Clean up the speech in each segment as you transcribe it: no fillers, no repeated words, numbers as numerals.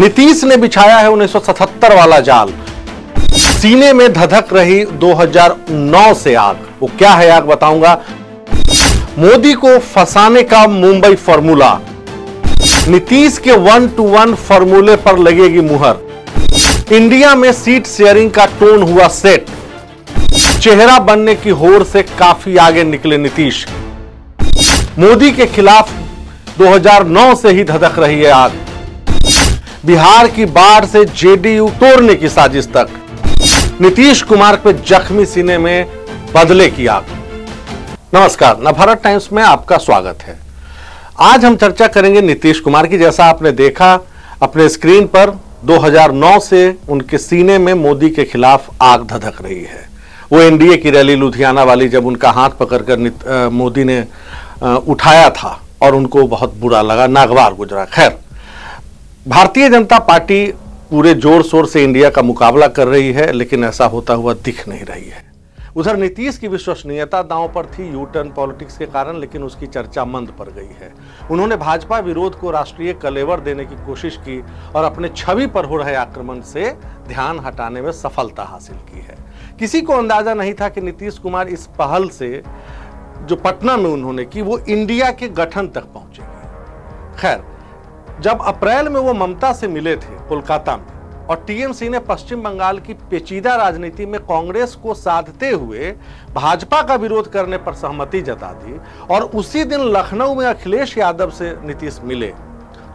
नीतीश ने बिछाया है 1977 वाला जाल। सीने में धधक रही 2009 से आग। वो क्या है आग बताऊंगा। मोदी को फंसाने का मुंबई फॉर्मूला। नीतीश के 1-to-1 फॉर्मूले पर लगेगी मुहर। इंडिया में सीट शेयरिंग का टोन हुआ सेट। चेहरा बनने की होड़ से काफी आगे निकले नीतीश। मोदी के खिलाफ 2009 से ही धधक रही है आग। बिहार की बाढ़ से जेडीयू तोड़ने की साजिश तक। नीतीश कुमार पे जख्मी सीने में बदले की आग। नमस्कार, नवभारत टाइम्स में आपका स्वागत है। आज हम चर्चा करेंगे नीतीश कुमार की। जैसा आपने देखा अपने स्क्रीन पर, 2009 से उनके सीने में मोदी के खिलाफ आग धधक रही है। वो एनडीए की रैली लुधियाना वाली, जब उनका हाथ पकड़कर मोदी ने उठाया था और उनको बहुत बुरा लगा, नागवार गुजरा। खैर, भारतीय जनता पार्टी पूरे जोर शोर से इंडिया का मुकाबला कर रही है, लेकिन ऐसा होता हुआ दिख नहीं रही है। उधर नीतीश की विश्वसनीयता दांव पर थी यू टर्न पॉलिटिक्स के कारण, लेकिन उसकी चर्चा मंद पड़ गई है। उन्होंने भाजपा विरोध को राष्ट्रीय कलेवर देने की कोशिश की और अपने छवि पर हो रहे आक्रमण से ध्यान हटाने में सफलता हासिल की है। किसी को अंदाजा नहीं था कि नीतीश कुमार इस पहल से जो पटना में उन्होंने की, वो इंडिया के गठन तक पहुंचेगी। खैर, जब अप्रैल में वो ममता से मिले थे कोलकाता में, और टीएमसी ने पश्चिम बंगाल की पेचीदा राजनीति में कांग्रेस को साधते हुए भाजपा का विरोध करने पर सहमति जता दी, और उसी दिन लखनऊ में अखिलेश यादव से नीतीश मिले,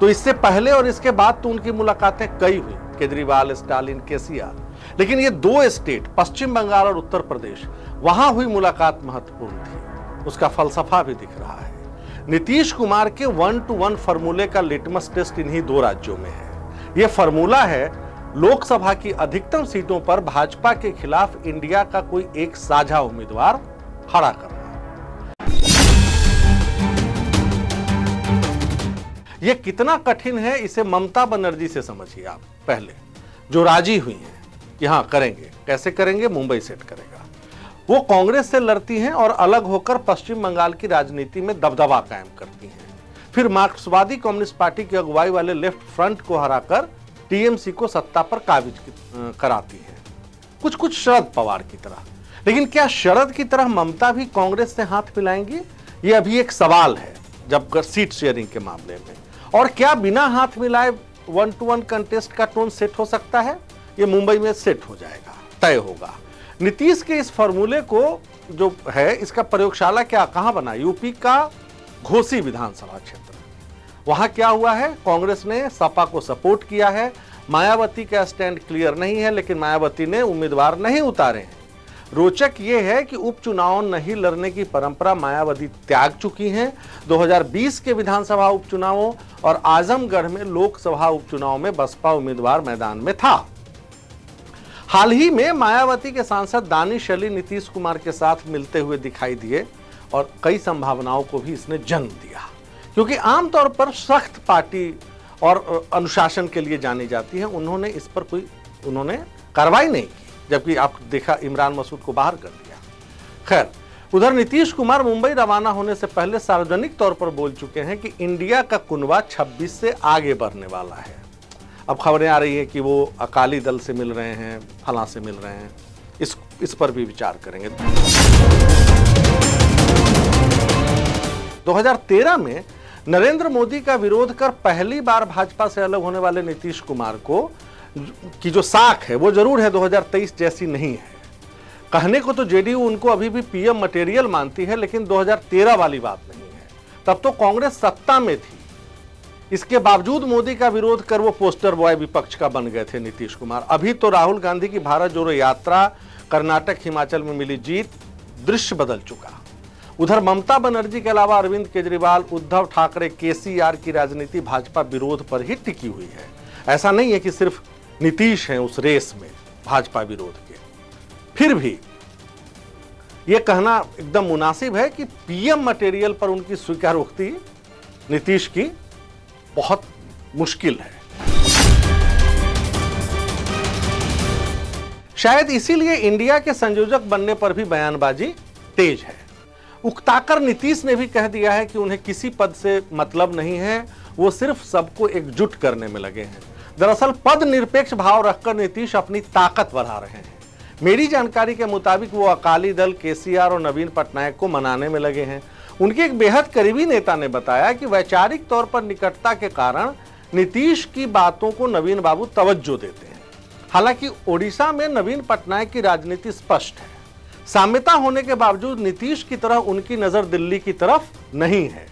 तो इससे पहले और इसके बाद तो उनकी मुलाकातें कई हुई, केजरीवाल, स्टालिन, केसीआर। लेकिन ये दो स्टेट, पश्चिम बंगाल और उत्तर प्रदेश, वहां हुई मुलाकात महत्वपूर्ण थी। उसका फलसफा भी दिख रहा है। नीतीश कुमार के 1-to-1 फॉर्मूले का लिटमस टेस्ट इन्हीं दो राज्यों में है। यह फॉर्मूला है लोकसभा की अधिकतम सीटों पर भाजपा के खिलाफ इंडिया का कोई एक साझा उम्मीदवार खड़ा करना। यह कितना कठिन है, इसे ममता बनर्जी से समझिए आप। पहले जो राजी हुई हैं कि हां करेंगे, कैसे करेंगे, मुंबई सेट करेगा। वो कांग्रेस से लड़ती हैं और अलग होकर पश्चिम बंगाल की राजनीति में दबदबा कायम करती हैं। फिर मार्क्सवादी कम्युनिस्ट पार्टी की अगुवाई वाले लेफ्ट फ्रंट को हराकर टीएमसी को सत्ता पर काबिज कराती है, कुछ कुछ शरद पवार की तरह। लेकिन क्या शरद की तरह ममता भी कांग्रेस से हाथ मिलाएंगी? ये अभी एक सवाल है जब सीट शेयरिंग के मामले में। और क्या बिना हाथ मिलाए 1-to-1 कंटेस्ट का टोन सेट हो सकता है? ये मुंबई में सेट हो जाएगा, तय होगा। नीतीश के इस फॉर्मूले को जो है, इसका प्रयोगशाला कहां बना? यूपी का घोसी विधानसभा क्षेत्र। वहां क्या हुआ है? कांग्रेस ने सपा को सपोर्ट किया है। मायावती का स्टैंड क्लियर नहीं है, लेकिन मायावती ने उम्मीदवार नहीं उतारे हैं। रोचक यह है कि उपचुनाव नहीं लड़ने की परंपरा मायावती त्याग चुकी हैं। 2020 के विधानसभा उपचुनावों और आजमगढ़ में लोकसभा उपचुनाव में बसपा उम्मीदवार मैदान में था। हाल ही में मायावती के सांसद दानिश अली नीतीश कुमार के साथ मिलते हुए दिखाई दिए, और कई संभावनाओं को भी इसने जन्म दिया, क्योंकि आमतौर पर सख्त पार्टी और अनुशासन के लिए जानी जाती है। उन्होंने इस पर कोई कार्रवाई नहीं की, जबकि आप देखा इमरान मसूद को बाहर कर दिया। खैर, उधर नीतीश कुमार मुंबई रवाना होने से पहले सार्वजनिक तौर पर बोल चुके हैं कि इंडिया का कुनबा 26 से आगे बढ़ने वाला है। अब खबरें आ रही है कि वो अकाली दल से मिल रहे हैं, फलां से मिल रहे हैं। इस पर भी विचार करेंगे। 2013 में नरेंद्र मोदी का विरोध कर पहली बार भाजपा से अलग होने वाले नीतीश कुमार को की जो साख है, वो जरूर है 2023 जैसी नहीं है। कहने को तो जेडीयू उनको अभी भी पीएम मटेरियल मानती है, लेकिन 2013 वाली बात नहीं है। तब तो कांग्रेस सत्ता में थी। इसके बावजूद मोदी का विरोध कर वो पोस्टर बॉय विपक्ष का बन गए थे नीतीश कुमार। अभी तो राहुल गांधी की भारत जोड़ो यात्रा, कर्नाटक, हिमाचल में मिली जीत, दृश्य बदल चुका। उधर ममता बनर्जी के अलावा अरविंद केजरीवाल, उद्धव ठाकरे, केसीआर की राजनीति भाजपा विरोध पर ही टिकी हुई है। ऐसा नहीं है कि सिर्फ नीतीश हैं उस रेस में भाजपा विरोध के। फिर भी यह कहना एकदम मुनासिब है कि पीएम मटेरियल पर उनकी स्वीकारोक्ति नीतीश की बहुत मुश्किल है। शायद इसीलिए इंडिया के संयोजक बनने पर भी बयानबाजी तेज है। उकताकर नीतीश ने भी कह दिया है कि उन्हें किसी पद से मतलब नहीं है, वो सिर्फ सबको एकजुट करने में लगे हैं। दरअसल पद निरपेक्ष भाव रखकर नीतीश अपनी ताकत बढ़ा रहे हैं। मेरी जानकारी के मुताबिक वो अकाली दल, केसीआर और नवीन पटनायक को मनाने में लगे हैं। उनके एक बेहद करीबी नेता ने बताया कि वैचारिक तौर पर निकटता के कारण नीतीश की बातों को नवीन बाबू तवज्जो देते हैं। हालांकि ओडिशा में नवीन पटनायक की राजनीति स्पष्ट है। साम्यता होने के बावजूद नीतीश की तरह उनकी नजर दिल्ली की तरफ नहीं है।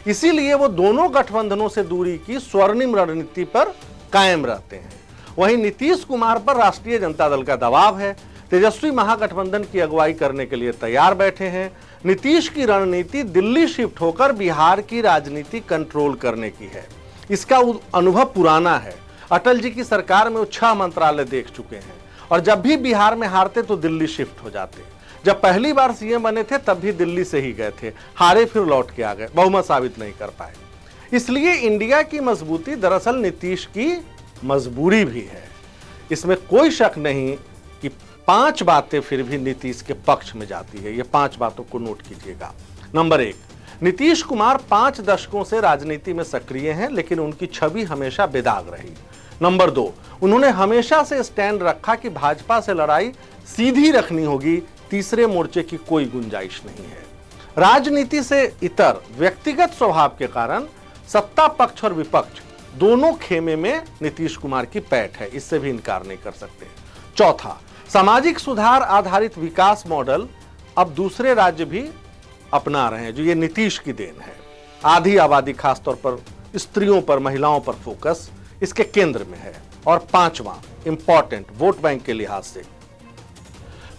इसीलिए वो दोनों गठबंधनों से दूरी की स्वर्णिम रणनीति पर कायम रहते हैं। वहीं नीतीश कुमार पर राष्ट्रीय जनता दल का दबाव है। तेजस्वी महागठबंधन की अगुवाई करने के लिए तैयार बैठे हैं। नीतीश की रणनीति दिल्ली शिफ्ट होकर बिहार की राजनीति कंट्रोल करने की है। इसका अनुभव पुराना है। अटल जी की सरकार में वो 6 मंत्रालय देख चुके हैं और जब भी बिहार में हारते तो दिल्ली शिफ्ट हो जाते। जब पहली बार सीएम बने थे तब भी दिल्ली से ही गए थे, हारे फिर लौट के आ गए, बहुमत साबित नहीं कर पाए। इसलिए इंडिया की मजबूती दरअसल नीतीश की मजबूरी भी है। इसमें कोई शक नहीं कि 5 बातें फिर भी नीतीश के पक्ष में जाती है। ये 5 बातों को नोट कीजिएगा। नंबर 1, नीतीश कुमार 5 दशकों से राजनीति में सक्रिय हैं, लेकिन उनकी छवि हमेशा बेदाग रही। नंबर 2, उन्होंने हमेशा से स्टैंड रखा कि भाजपा से लड़ाई सीधी रखनी होगी, तीसरे मोर्चे की कोई गुंजाइश नहीं है। राजनीति से इतर व्यक्तिगत स्वभाव के कारण सत्ता पक्ष और विपक्ष दोनों खेमे में नीतीश कुमार की पैठ है, इससे भी इनकार नहीं कर सकते। चौथा, सामाजिक सुधार आधारित विकास मॉडल अब दूसरे राज्य भी अपना रहे हैं, जो ये नीतीश की देन है। आधी आबादी, खासतौर पर स्त्रियों पर, महिलाओं पर फोकस इसके केंद्र में है। और 5वां इंपॉर्टेंट, वोट बैंक के लिहाज से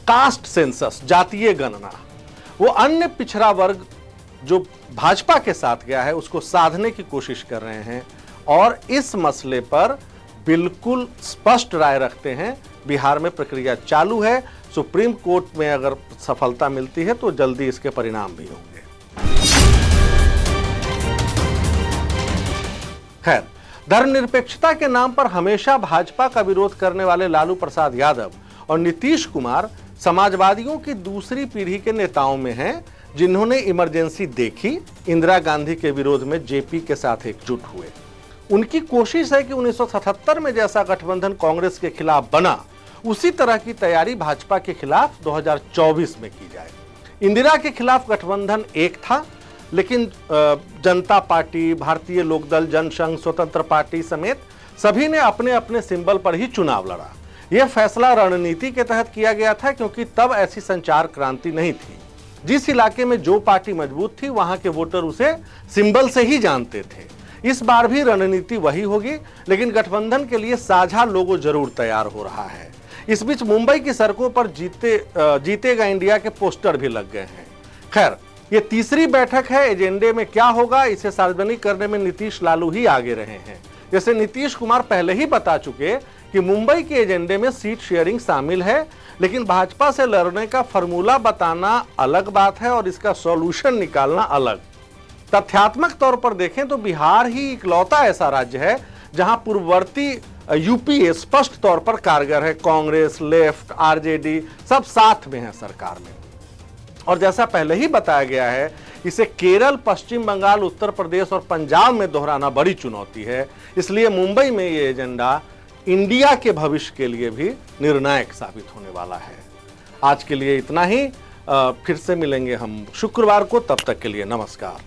कास्ट सेंसस, जातीय गणना, वो अन्य पिछड़ा वर्ग जो भाजपा के साथ गया है उसको साधने की कोशिश कर रहे हैं और इस मसले पर बिल्कुल स्पष्ट राय रखते हैं। बिहार में प्रक्रिया चालू है। सुप्रीम कोर्ट में अगर सफलता मिलती है तो जल्दी इसके परिणाम भी होंगे। खैर, धर्मनिरपेक्षता के नाम पर हमेशा भाजपा का विरोध करने वाले लालू प्रसाद यादव और नीतीश कुमार समाजवादियों की दूसरी पीढ़ी के नेताओं में हैं, जिन्होंने इमरजेंसी देखी, इंदिरा गांधी के विरोध में जेपी के साथ एकजुट हुए। उनकी कोशिश है कि 1977 में जैसा गठबंधन कांग्रेस के खिलाफ बना, उसी तरह की तैयारी भाजपा के खिलाफ 2024 में की जाए। इंदिरा के खिलाफ गठबंधन एक था, लेकिन जनता पार्टी, भारतीय लोकदल, जनसंघ, स्वतंत्र पार्टी समेत सभी ने अपने अपने सिंबल पर ही चुनाव लड़ा। यह फैसला रणनीति के तहत किया गया था, क्योंकि तब ऐसी संचार क्रांति नहीं थी। जिस इलाके में जो पार्टी मजबूत थी वहां के वोटर उसे सिंबल से ही जानते थे। इस बार भी रणनीति वही होगी, लेकिन गठबंधन के लिए साझा लोगो जरूर तैयार हो रहा है। इस बीच मुंबई की सड़कों पर जीतेगा इंडिया के पोस्टर भी लग गए हैं। खैर, ये तीसरी बैठक है। एजेंडे में क्या होगा इसे सार्वजनिक करने में नीतीश लालू ही आगे रहे हैं। जैसे नीतीश कुमार पहले ही बता चुके कि मुंबई के एजेंडे में सीट शेयरिंग शामिल है, लेकिन भाजपा से लड़ने का फॉर्मूला बताना अलग बात है और इसका सॉल्यूशन निकालना अलग। तथ्यात्मक तौर पर देखें तो बिहार ही इकलौता ऐसा राज्य है जहां पूर्ववर्ती यूपीए स्पष्ट तौर पर कारगर है। कांग्रेस, लेफ्ट, आरजेडी सब साथ में है सरकार में। और जैसा पहले ही बताया गया है, इसे केरल, पश्चिम बंगाल, उत्तर प्रदेश और पंजाब में दोहराना बड़ी चुनौती है। इसलिए मुंबई में ये एजेंडा इंडिया के भविष्य के लिए भी निर्णायक साबित होने वाला है। आज के लिए इतना ही। फिर से मिलेंगे हम शुक्रवार को, तब तक के लिए नमस्कार।